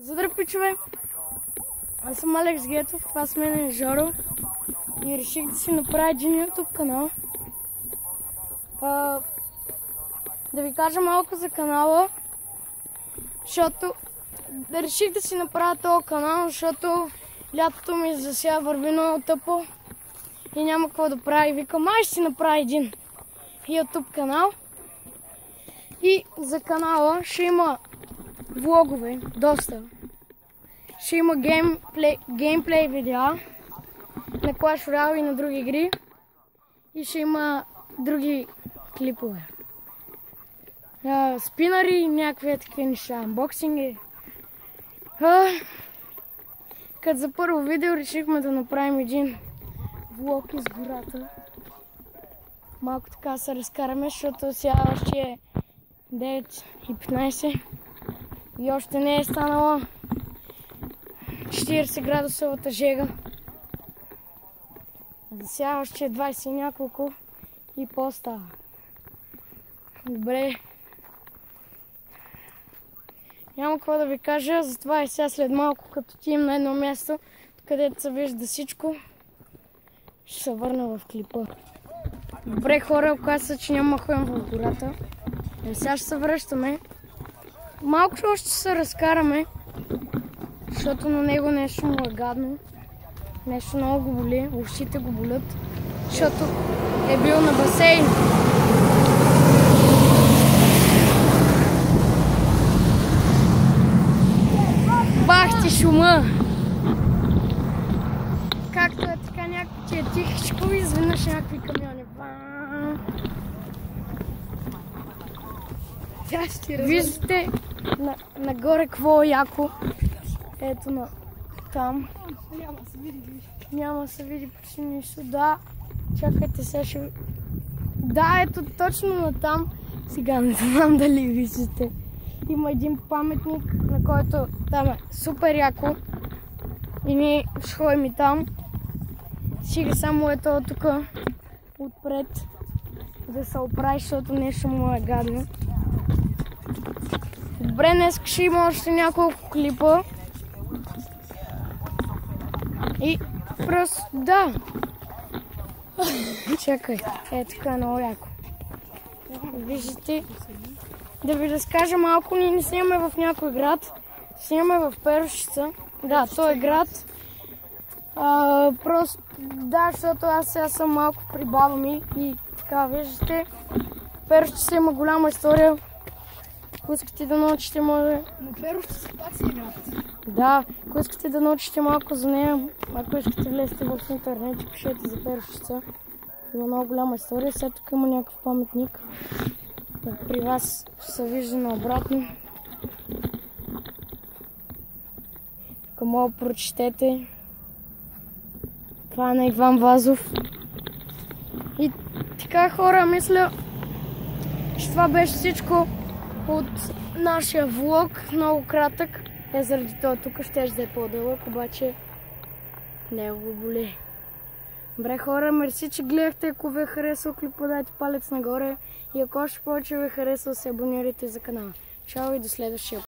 Здравей, пичове! Аз съм Алекс Гетов, това с мен е Жоро и реших да си направя един YouTube канал. Да ви кажа малко за канала, защото реших да си направя този канал, защото лятото ми засяга върви много тъпо и няма какво да правя. И викам, ще си направя един YouTube канал и за канала ще има влогове, доста. Ще има геймплей видеа на Clash Royale и на други игри. И ще има други клипове. Спинари, някакви такива неща, анбоксинги. Като за първо видео решихме да направим един влог из гората. Малко така се разкараме, защото сега още е 9:15 и още не е станала 40 градусовата жега. За сега още е 20 и няколко и по-става. Добре. Няма какво да ви кажа, затова и сега след малко, като отидем на едно място, където се вижда всичко, ще се върна в клипа. Добре, хора, оказа се, че няма ходим в гората. Сега ще се връщаме. Малко още се разкараме, защото на него нещо му е гадно. Нещо много го боли, ушите го болят, защото е бил на басейн. Бах ти шума! Както е така някакво, че е тихичко и изведнъж някакви камиони. Виждате нагоре какво е яко. Ето на там. Няма се види почти нищо. Да, чакайте сега ще... Да, ето точно на там. Сега не знам дали виждате. Има един паметник, на който там е супер яко. И ние ще ходим и там. Сега само ето тук отпред да се оправи, защото нещо му е гадно. Добре, днес ще има още няколко клипа. И просто, да. Чакай, така е много яко. Виждате, да ви разкажа малко, ние не снимаме в някой град, снимаме в Перущица. Да, той е град. Просто, да, защото аз сега съм малко при баба ми и така, виждате, Перущица има голяма история. Ако искате да научите, може... Но Перущица пак си град. Да, ако искате да научите малко за нея, ако искате влезте в интернет и пишете за Перущица. Има много голяма история. Сега тук има някакъв паметник. При вас се вижда наобратно. Тук мога прочетете. Това е на Иван Вазов. И така, хора, мисля, че това беше всичко от нашия влог. Много кратък. Заради това тук ще да е по-дълъг, обаче него го боли. Добре, хора, мерси, че гледахте. Ако ви е харесал клипа, дайте палец нагоре. И ако още повече ви е харесал, се абонирайте за канала. Чао и до следващия.